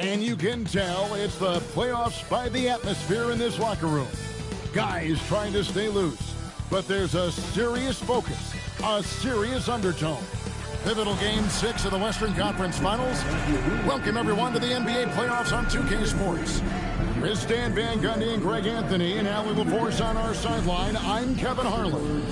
And you can tell it's the playoffs by the atmosphere in this locker room. Guys trying to stay loose, but there's a serious focus, a serious undertone. Pivotal Game 6 of the Western Conference Finals. Welcome, everyone, to the NBA playoffs on 2K Sports. With Stan Van Gundy and Greg Anthony and Allie LaForce on our sideline, I'm Kevin Harlan.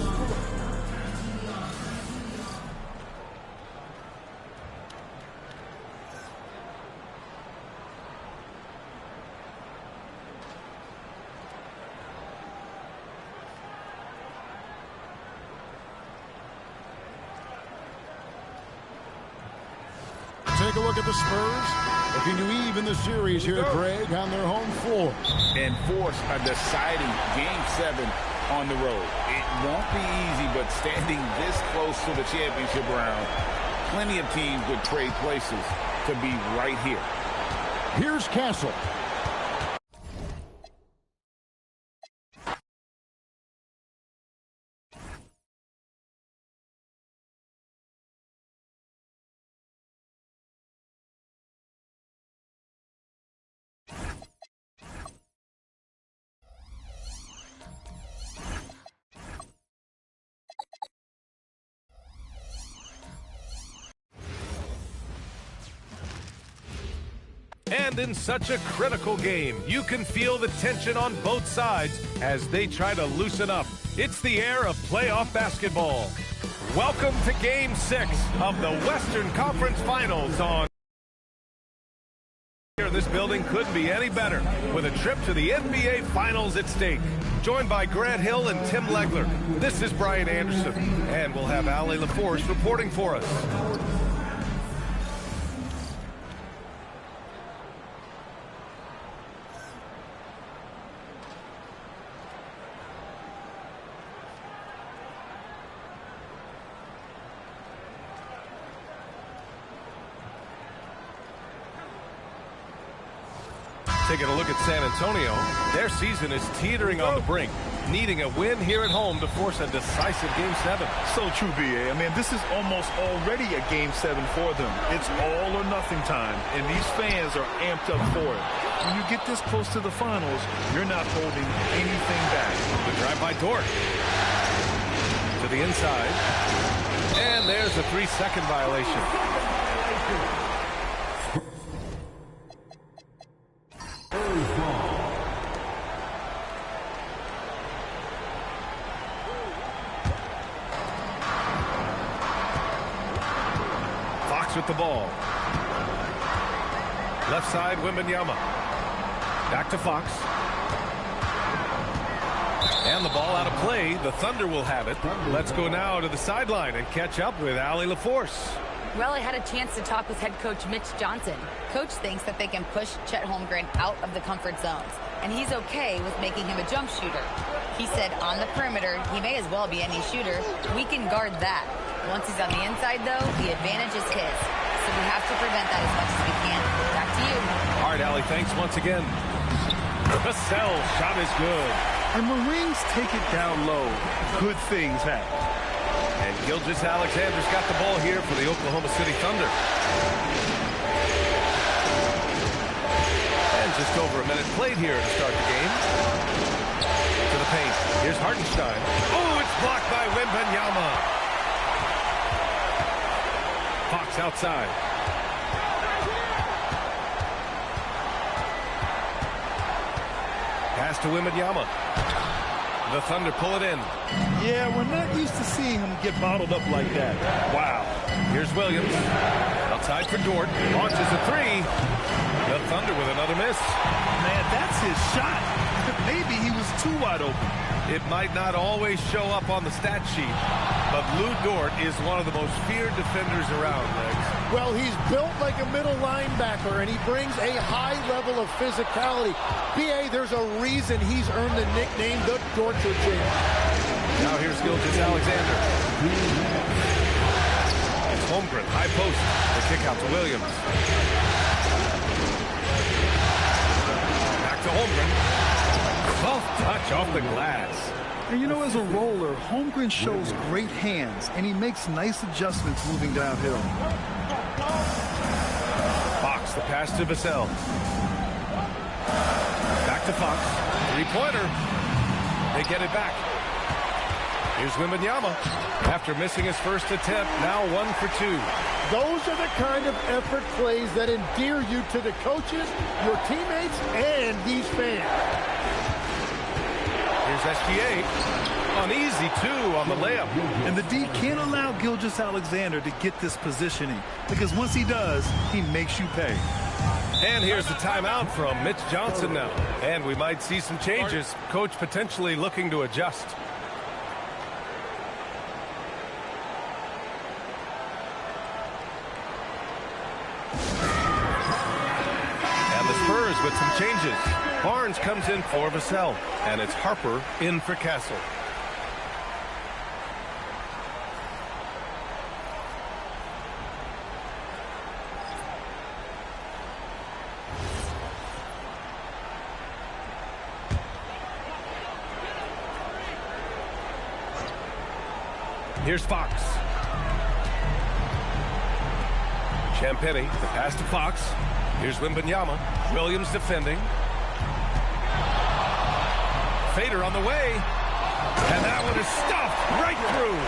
Take a look at the Spurs, looking to even the series here, Greg, on their home floor. And force a deciding Game 7 on the road. It won't be easy, but standing this close to the championship round, plenty of teams would trade places to be right here. Here's Castle. And in such a critical game, you can feel the tension on both sides as they try to loosen up. It's the air of playoff basketball. Welcome to Game 6 of the Western Conference Finals on... Here in this building couldn't be any better with a trip to the NBA Finals at stake. Joined by Grant Hill and Tim Legler, this is Brian Anderson, and we'll have Allie LaForce reporting for us. Taking a look at San Antonio, their season is teetering on the brink, needing a win here at home to force a decisive Game 7. So true, B.A. I mean, this is almost already a Game 7 for them. It's all or nothing time, and these fans are amped up for it. When you get this close to the finals, you're not holding anything back. The drive by Dort. To the inside. And there's a 3-second violation. With the ball. Left side, Wembanyama. Back to Fox. And the ball out of play. The Thunder will have it. Let's go now to the sideline and catch up with Allie LaForce. Well, I had a chance to talk with head coach Mitch Johnson. Coach thinks that they can push Chet Holmgren out of the comfort zones, and he's okay with making him a jump shooter. He said on the perimeter, he may as well be any shooter. We can guard that. Once he's on the inside, though, the advantage is his. So we have to prevent that as much as we can. Back to you. All right, Allie, thanks once again. Cassell shot is good. And when Wings take it down low, good things happen. And Gilgeous-Alexander's got the ball here for the Oklahoma City Thunder. And just over a minute played here to start the game. To the paint. Here's Hartenstein. Oh, it's blocked by Wembanyama. Fox outside. Pass to Wembanyama. The Thunder pull it in. Yeah, we're not used to seeing him get bottled up like that. Wow. Here's Williams. Outside for Dort. Launches a three. The Thunder with another miss. Man, that's his shot. Maybe he was too wide open. It might not always show up on the stat sheet, but Lou Dort is one of the most feared defenders around, Legs. Well, he's built like a middle linebacker, and he brings a high level of physicality. B.A., there's a reason he's earned the nickname the Torture Champ. Now here's Gilgeous-Alexander. It's Holmgren, high post. The kick out to Williams. Back to Holmgren. Soft touch off the glass. And you know, as a roller, Holmgren shows great hands, and he makes nice adjustments moving downhill. Fox Fox, the pass to Vassell. Back to Fox. Three-pointer. They get it back. Here's Wembanyama. After missing his first attempt, now 1 for 2. Those are the kind of effort plays that endear you to the coaches, your teammates, and these fans. Here's SGA. An easy 2 on the layup. And the D can't allow Gilgeous-Alexander to get this positioning, because once he does, he makes you pay. And here's the timeout from Mitch Johnson now. And we might see some changes. Coach potentially looking to adjust. And the Spurs with some changes. Barnes comes in for Vassell. And it's Harper in for Castle. Here's Fox. Champagny, the pass to Fox. Here's Wembanyama. Williams defending. Fader on the way. And that one is stuffed right through.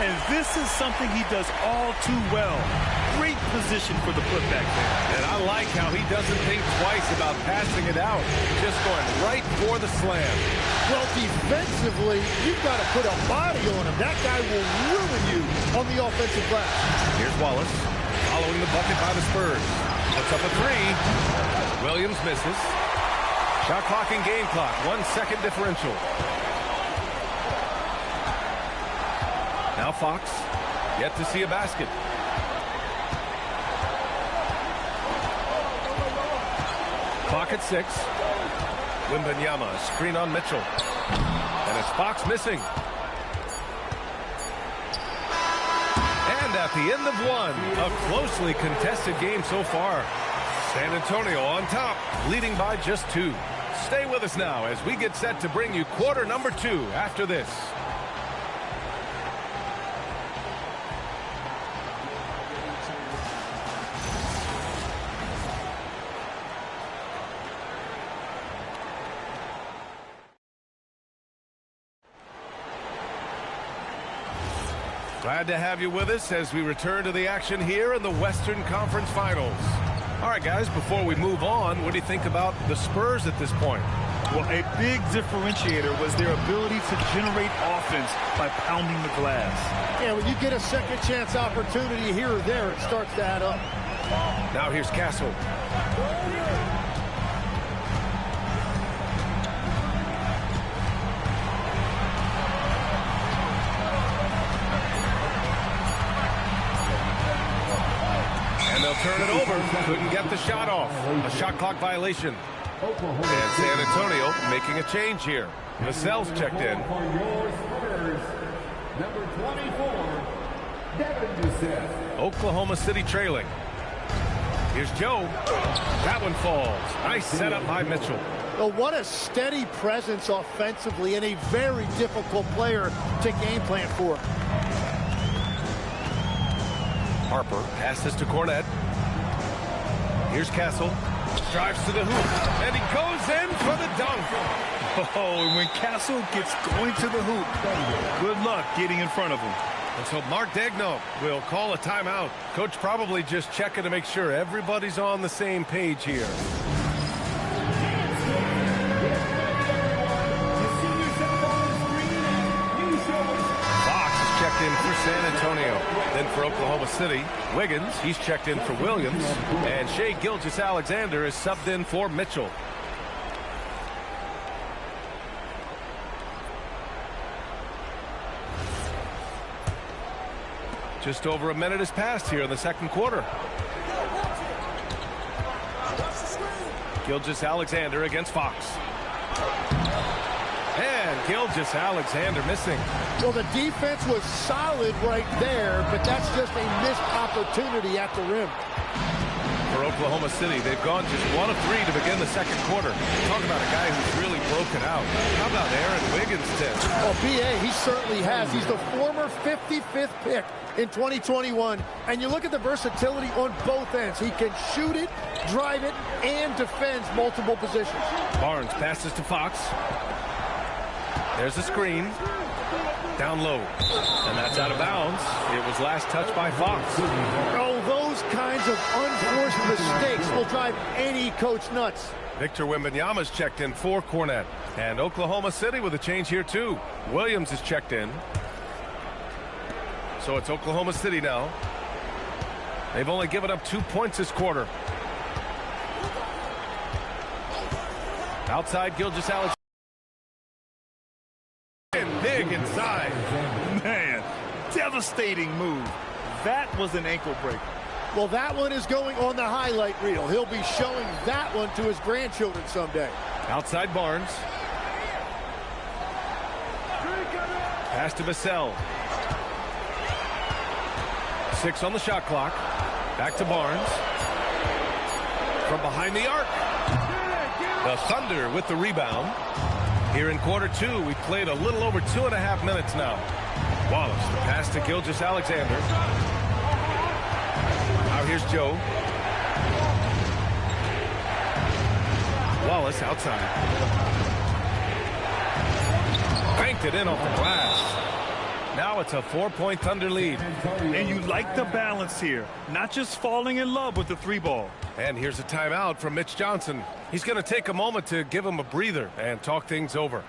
And this is something he does all too well. Great position for the putback there. And I like how he doesn't think twice about passing it out. Just going right for the slam. Well, defensively, you've got to put a body on him. That guy will ruin you on the offensive glass. Here's Wallace, following the bucket by the Spurs. Puts up a 3. Williams misses. Shot clock and game clock. 1 second differential. Now Fox, yet to see a basket. Clock at 6. Wembanyama, screen on Mitchell. And it's Fox missing. And at the end of 1, a closely contested game so far. San Antonio on top, leading by just 2. Stay with us now as we get set to bring you quarter number 2 after this. Glad to have you with us as we return to the action here in the Western Conference Finals. All right, guys, before we move on, what do you think about the Spurs at this point? Well, a big differentiator was their ability to generate offense by pounding the glass. Yeah, when you get a second chance opportunity here or there, it starts to add up. Now here's Castle. And they'll turn it over. Couldn't get the shot off. A shot clock violation. And San Antonio making a change here. Vassell's checked in. Oklahoma City trailing. Here's Joe. That one falls. Nice setup by Mitchell. Well, what a steady presence offensively and a very difficult player to game plan for. Harper passes to Cornette. Here's Castle. Drives to the hoop. And he goes in for the dunk. Oh, and when Castle gets going to the hoop, good luck getting in front of him. And so Mark Daigneault will call a timeout. Coach probably just checking to make sure everybody's on the same page here. Checked in for San Antonio. Then for Oklahoma City, Wiggins, he's checked in for Williams. And Shai Gilgeous-Alexander is subbed in for Mitchell. Just over a minute has passed here in the second quarter. Gilgeous-Alexander against Fox. And Gilgeous-Alexander missing. Well, the defense was solid right there, but that's just a missed opportunity at the rim. for Oklahoma City. They've gone just 1 of 3 to begin the second quarter. Talk about a guy who's really broken out. How about Aaron Wiggins, Tim? Oh, PA, he certainly has. He's the former 55th pick in 2021. And you look at the versatility on both ends. He can shoot it, drive it, and defends multiple positions. Barnes passes to Fox. There's a screen. Down low. And that's out of bounds. It was last touched by Fox. Oh, those kinds of unforced mistakes will drive any coach nuts. Victor Wembanyama's checked in for Cornette. And Oklahoma City with a change here, too. Williams is checked in. So it's Oklahoma City now. They've only given up 2 points this quarter. Outside, Gilgeous-Alexander. Big inside. Man, devastating move. That was an ankle breaker. Well, that one is going on the highlight reel. He'll be showing that one to his grandchildren someday. Outside Barnes. Pass to Vassell. 6 on the shot clock. Back to Barnes. From behind the arc. The Thunder with the rebound. Here in quarter 2, we've played a little over 2.5 minutes now. Wallace, the pass to Gilgeous-Alexander. Now here's Joe. Wallace outside. Banked it in off the glass. Now it's a 4-point Thunder lead. And you like the balance here. Not just falling in love with the 3-ball. And here's a timeout from Mitch Johnson. He's going to take a moment to give him a breather and talk things over.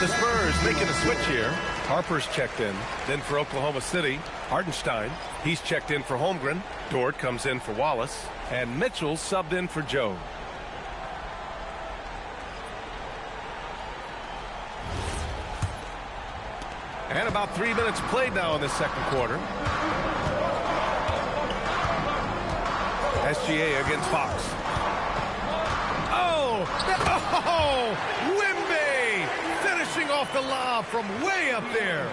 The Spurs making a switch here. Harper's checked in. Then for Oklahoma City, Hartenstein. He's checked in for Holmgren. Dort comes in for Wallace. And Mitchell subbed in for Joe. And about 3 minutes played now in the second quarter. SGA against Fox. Oh, Wemby finishing off the lob from way up there.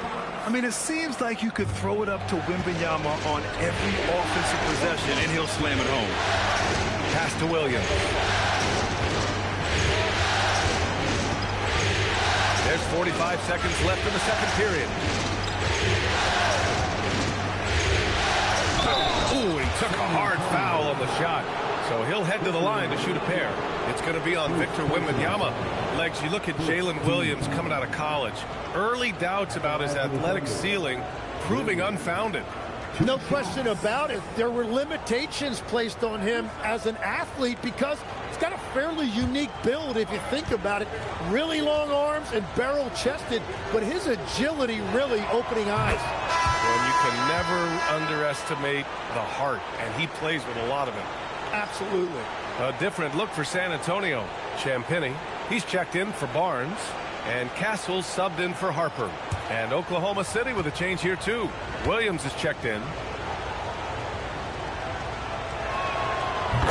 I mean, it seems like you could throw it up to Wembanyama on every offensive possession, and he'll slam it home. Pass to Williams. There's 45 seconds left in the second period. Ooh, he took a hard foul on the shot. So he'll head to the line to shoot a pair. It's going to be on Victor Wembanyama. Legs, you look at Jalen Williams coming out of college. Early doubts about his athletic ceiling proving unfounded. No question about it. There were limitations placed on him as an athlete because he's got a fairly unique build if you think about it. Really long arms and barrel-chested, but his agility really opening eyes. And you can never underestimate the heart, and he plays with a lot of it. Absolutely. A different look for San Antonio. Champagny, he's checked in for Barnes, and Castle subbed in for Harper. And Oklahoma City with a change here too. Williams is checked in.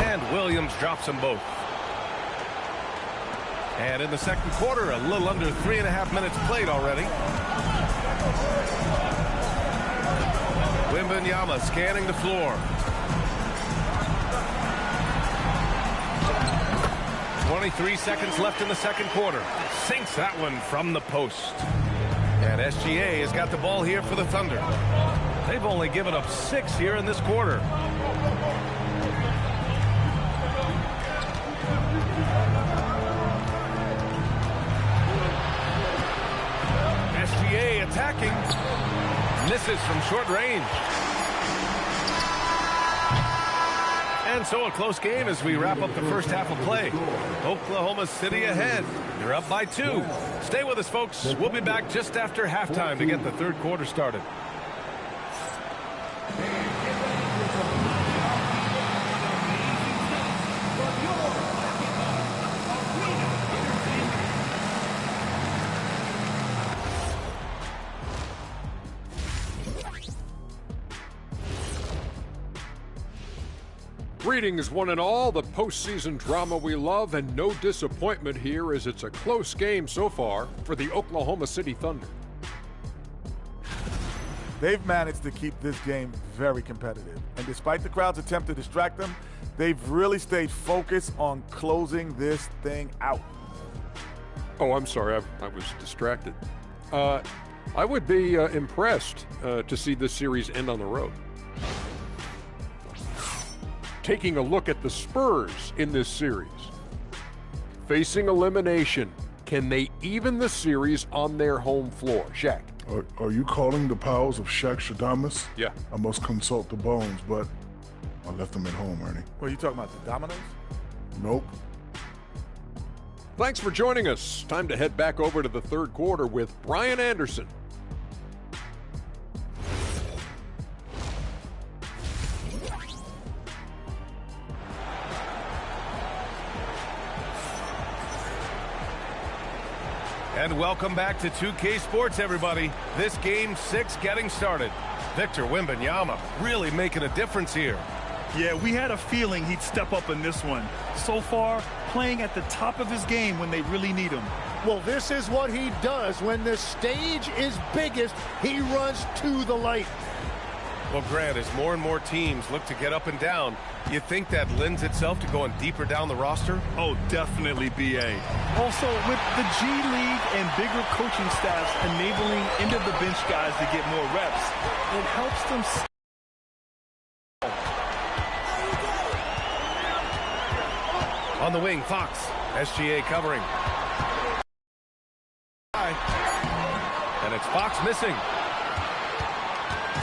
And Williams drops them both. And in the second quarter, a little under 3.5 minutes played already. Wembanyama scanning the floor. 23 seconds left in the second quarter. Sinks that one from the post. And SGA has got the ball here for the Thunder. They've only given up 6 here in this quarter. SGA attacking. Misses from short range. And so a close game as we wrap up the first half of play. Oklahoma City ahead. They're up by 2. Stay with us, folks. We'll be back just after halftime to get the third quarter started. Greetings, one and all. The postseason drama we love, and no disappointment here as it's a close game so far for the Oklahoma City Thunder. they've managed to keep this game very competitive. And despite the crowd's attempt to distract them, they've really stayed focused on closing this thing out. Oh, I'm sorry, I was distracted. I would be impressed to see this series end on the road. Taking a look at the Spurs in this series. Facing elimination, can they even the series on their home floor? Shaq. Are you calling the powers of Shaq Shadamas? Yeah. I must consult the bones, but I left them at home, Ernie. What are you talking about, the dominoes? Nope. Thanks for joining us. Time to head back over to the third quarter with Brian Anderson. And welcome back to 2K Sports, everybody. This Game 6 getting started. Victor Wembanyama really making a difference here. Yeah, we had a feeling he'd step up in this one. So far, playing at the top of his game when they really need him. Well, this is what he does. When the stage is biggest, he runs to the light. Well, Grant, as more and more teams look to get up and down, you think that lends itself to going deeper down the roster? Oh, definitely, B.A. Also, with the G League and bigger coaching staffs enabling end-of-the-bench guys to get more reps, it helps them. On the wing, Fox. SGA covering. And it's Fox missing.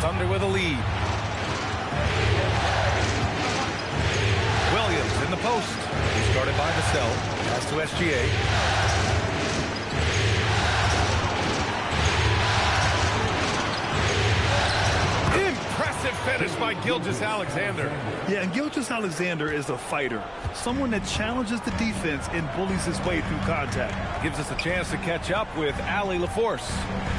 Thunder with a lead. Williams in the post. He's guarded by Vassell. Pass to SGA. Impressive finish by Gilgeous-Alexander. Yeah, and Gilgeous-Alexander is a fighter. Someone that challenges the defense and bullies his way through contact. Gives us a chance to catch up with Allie LaForce.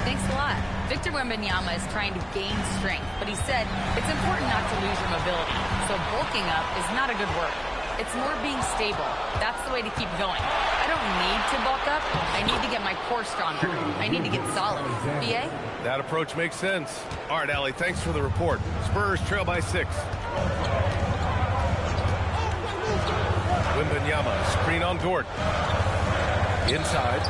Thanks a lot. Victor Wembanyama is trying to gain strength, but he said it's important not to lose your mobility. So bulking up is not a good word. It's more being stable. That's the way to keep going. I don't need to bulk up. I need to get my core stronger. I need to get solid. BA? That approach makes sense. All right, Allie, thanks for the report. Spurs trail by 6. Wembanyama, screen on Dort. Inside.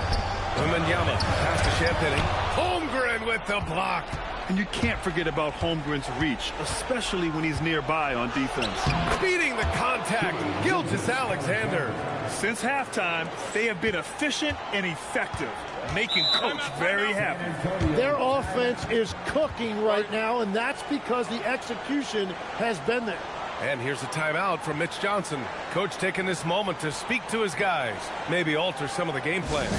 Wembanyama, pass to Champagny. Holmgren with the block. And you can't forget about Holmgren's reach, especially when he's nearby on defense. Beating the contact, Gilgeous-Alexander. Since halftime, they have been efficient and effective, making Coach very happy. Their offense is cooking right now, and that's because the execution has been there. And here's a timeout from Mitch Johnson. Coach taking this moment to speak to his guys, maybe alter some of the game plan.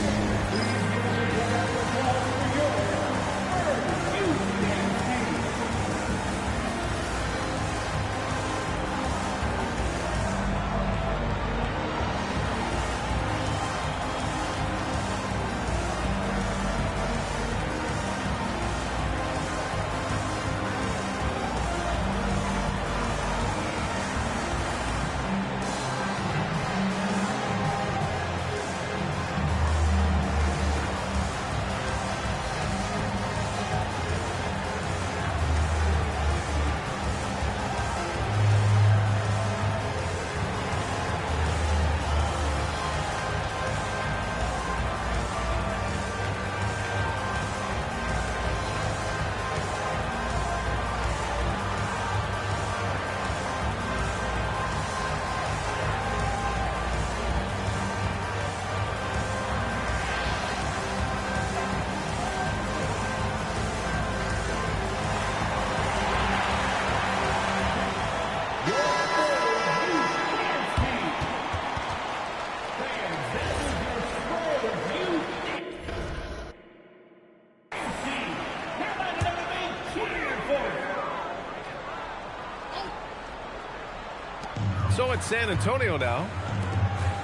So it's San Antonio now.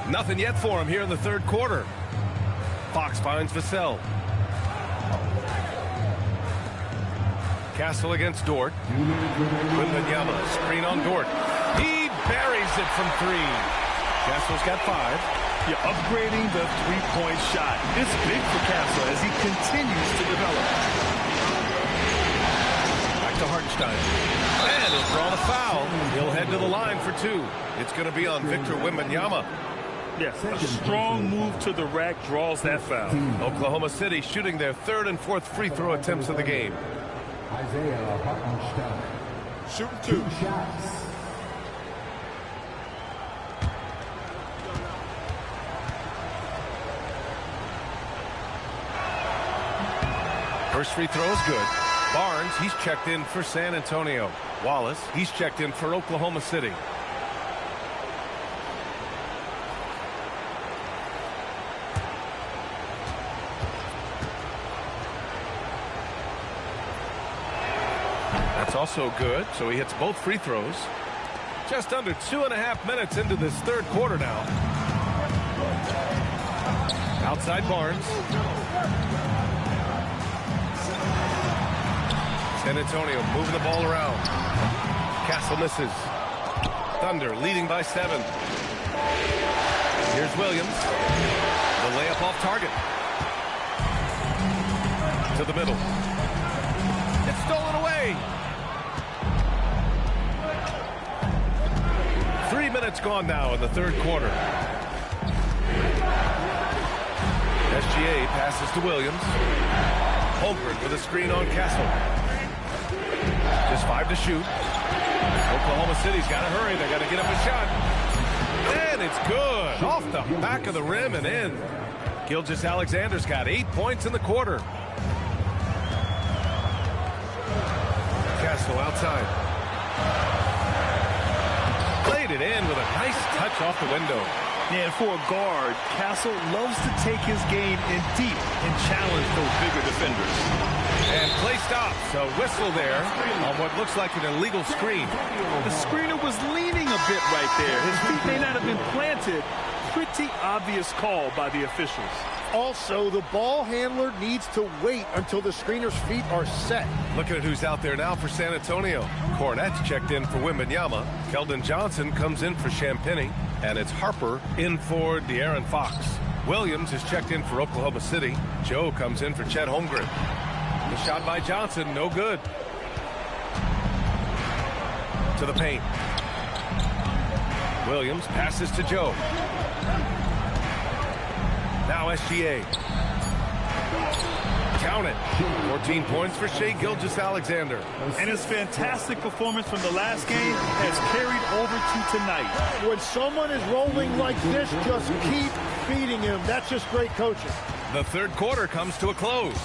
Nothing yet for him here in the third quarter. Fox finds Vassell. Castle against Dort. Wembanyama, screen on Dort. He buries it from 3. Castle's got 5. You're upgrading the three-point shot. It's big for Castle as he continues to develop. Hartenstein. And he'll draw the foul. He'll head to the line for 2. It's going to be on Victor Wembanyama. Yes, a strong move to the rack draws that foul. Oklahoma City shooting their 3rd and 4th free throw attempts of the game. Shooting 2 shots. First free throw is good. Barnes, he's checked in for San Antonio. Wallace, he's checked in for Oklahoma City. That's also good, so he hits both free throws. Just under 2.5 minutes into this 3rd quarter now. Outside Barnes. San Antonio moving the ball around. Castle misses. Thunder leading by 7. Here's Williams. The layup off target. To the middle. It's stolen away. 3 minutes gone now in the 3rd quarter. SGA passes to Williams. Holmgren with a screen on Castle. Just 5 to shoot. Oklahoma City's got to hurry. They got to get up a shot. And it's good. Off the back of the rim and in. Gilgeous-Alexander's got 8 points in the quarter. Castle outside. Played it in with a nice touch off the window. Yeah, and for a guard, Castle loves to take his game in deep and challenge those bigger defenders. And play stops. A whistle there on what looks like an illegal screen. The screener was leaning a bit right there. His feet may not have been planted. Pretty obvious call by the officials. Also, the ball handler needs to wait until the screener's feet are set. Looking at who's out there now for San Antonio. Cornett's checked in for Wembanyama. Keldon Johnson comes in for Champagny. And it's Harper in for De'Aaron Fox. Williams is checked in for Oklahoma City. Joe comes in for Chet Holmgren. The shot by Johnson, no good. To the paint. Williams passes to Joe. Now SGA. Count it. 14 points for Shai Gilgeous-Alexander. And his fantastic performance from the last game has carried over to tonight. When someone is rolling like this, just keep feeding him. That's just great coaching. The 3rd quarter comes to a close.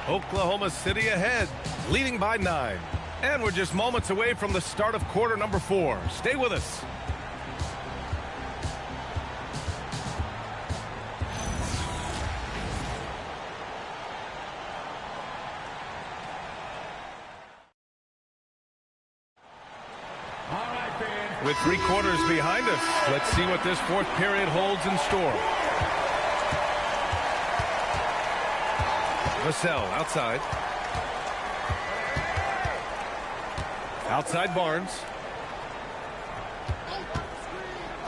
Oklahoma City ahead, leading by 9. And we're just moments away from the start of quarter number 4. Stay with us. With 3 quarters behind us, let's see what this 4th period holds in store. Vassell outside. Outside Barnes.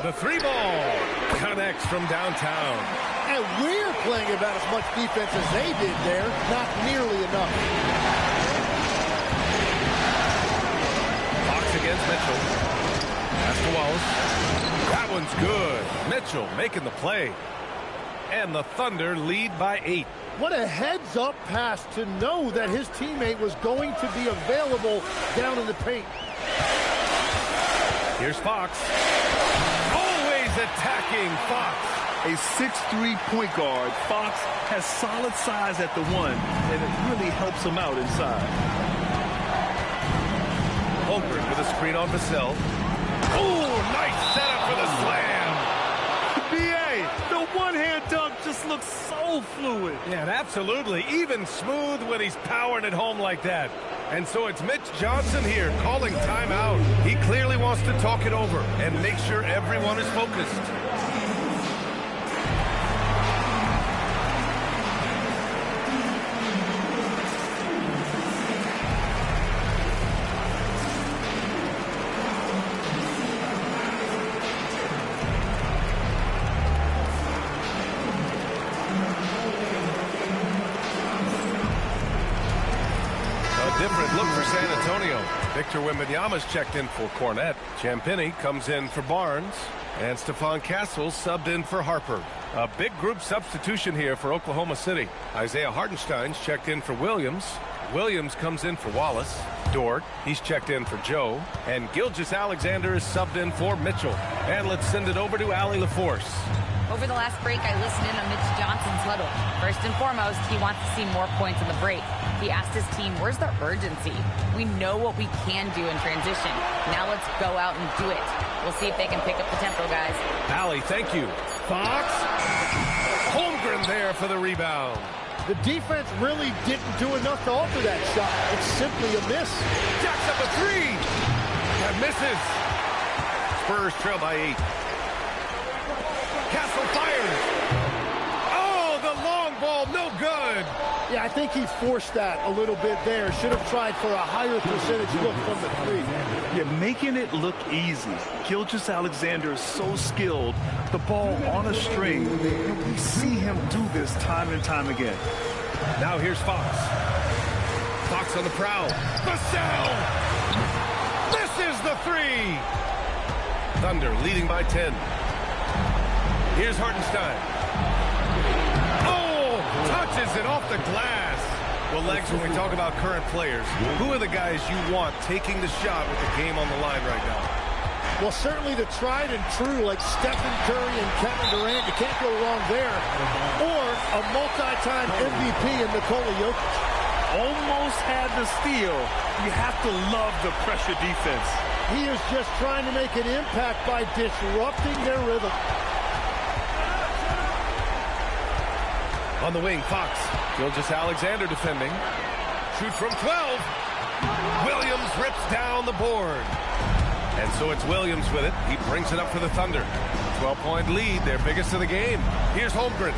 The 3 ball connects from downtown. And we're playing about as much defense as they did there. Not nearly enough. Fox against Mitchell. Pass to Wallace. That one's good. Mitchell making the play. And the Thunder lead by 8. What a heads-up pass to know that his teammate was going to be available down in the paint. Here's Fox. Always attacking Fox. A 6'3" point guard, Fox has solid size at the 1, and it really helps him out inside. Holmgren with a screen on Vassell. Oh, nice setup for the slam. B.A., the one-hand dunk just looks so fluid. Yeah, and absolutely. Even smooth when he's powering it home like that. And so it's Mitch Johnson here calling timeout. He clearly wants to talk it over and make sure everyone is focused. Different look for San Antonio. Victor Wembanyama's checked in for Cornette. Champagnie comes in for Barnes. And Stephon Castle subbed in for Harper. A big group substitution here for Oklahoma City. Isaiah Hartenstein's checked in for Williams. Williams comes in for Wallace. Dort, he's checked in for Joe. And Gilgeous-Alexander is subbed in for Mitchell. And let's send it over to Allie LaForce. Over the last break, I listened in on Mitch Johnson's huddle. First and foremost, he wants to see more points in the break. He asked his team, where's the urgency? We know what we can do in transition. Now let's go out and do it. We'll see if they can pick up the tempo, guys. Allie, thank you. Fox. Holmgren there for the rebound. The defense really didn't do enough to alter that shot. It's simply a miss. Jacks up a three. That misses. Spurs trail by 8. Castle fires. Oh, the long ball, no good. Yeah, I think he forced that a little bit there. Should have tried for a higher percentage look from the three. Yeah, making it look easy. Gilgeous-Alexander is so skilled. The ball on a string. We see him do this time and time again. Now here's Fox. Fox on the prowl. Vassell! This is the three. Thunder leading by 10. Here's Hartenstein. Oh, touches it off the glass. Well, Legs, when we talk about current players, who are the guys you want taking the shot with the game on the line right now? Well, certainly the tried and true, like Stephen Curry and Kevin Durant. You can't go wrong there. Or a multi-time MVP in Nikola Jokic. Almost had the steal. You have to love the pressure defense. He is just trying to make an impact by disrupting their rhythm. On the wing, Fox. Gilgeous-Alexander defending. Shoot from 12. Williams rips down the board. And so it's Williams with it. He brings it up for the Thunder. 12-point lead, their biggest of the game. Here's Holmgren.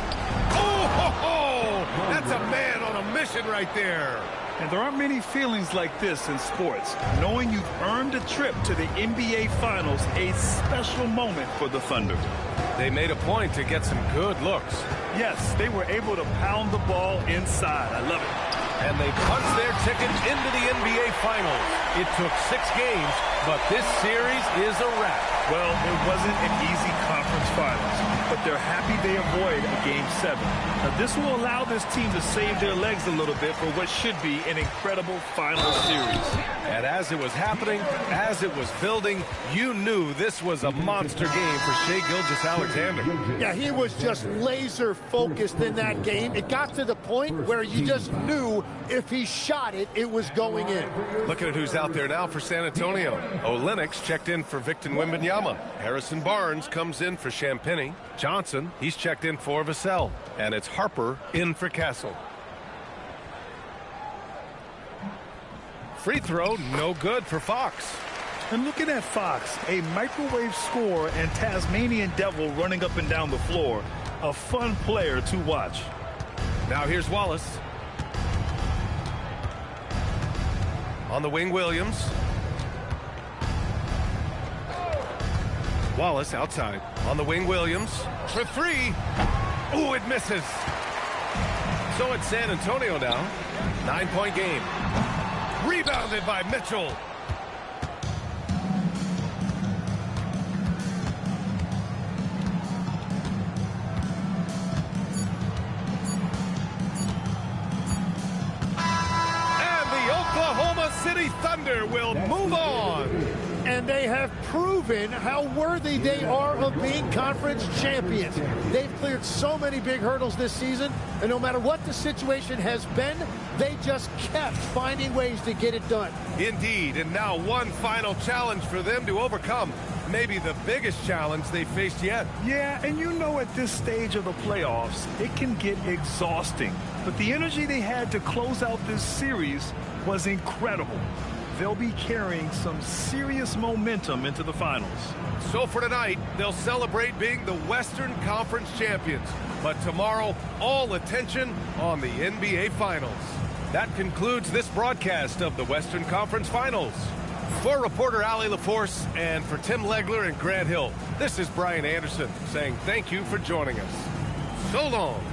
Oh, ho, ho! That's a man on a mission right there. And there aren't many feelings like this in sports. Knowing you've earned a trip to the NBA Finals, a special moment for the Thunder. They made a point to get some good looks. Yes, they were able to pound the ball inside. I love it. And they punched their ticket into the NBA Finals. It took 6 games, but this series is a wrap. Well, it wasn't an easy conference finals, but they're happy they avoid a Game 7. Now, this will allow this team to save their legs a little bit for what should be an incredible final series. And as it was happening, as it was building, you knew this was a monster game for Shai Gilgeous-Alexander. Yeah, he was just laser focused in that game. It got to the point where you just knew if he shot it, it was going in. Looking at who's out there now for San Antonio. Olynyk checked in for Victor Wembanyama. Harrison Barnes comes in for Champagnie. Johnson, he's checked in for Vassell. And it's Harper in for Castle. Free throw, no good for Fox. And looking at Fox, a microwave scorer and Tasmanian devil running up and down the floor. A fun player to watch. Now here's Wallace. On the wing, Williams. Wallace outside. On the wing, Williams. For 3. Ooh, it misses. So it's San Antonio now. 9-point game. Rebounded by Mitchell. City Thunder will move on. And they have proven how worthy they are of being conference champions. They've cleared so many big hurdles this season, and no matter what the situation has been, they just kept finding ways to get it done. Indeed, and now one final challenge for them to overcome. Maybe the biggest challenge they faced yet. Yeah, and you know at this stage of the playoffs, it can get exhausting. But the energy they had to close out this series was incredible. They'll be carrying some serious momentum into the finals. So for tonight, they'll celebrate being the Western Conference champions. But tomorrow, all attention on the NBA Finals. That concludes this broadcast of the Western Conference Finals. For reporter Allie LaForce and for Tim Legler and Grant Hill, this is Brian Anderson saying thank you for joining us. So long.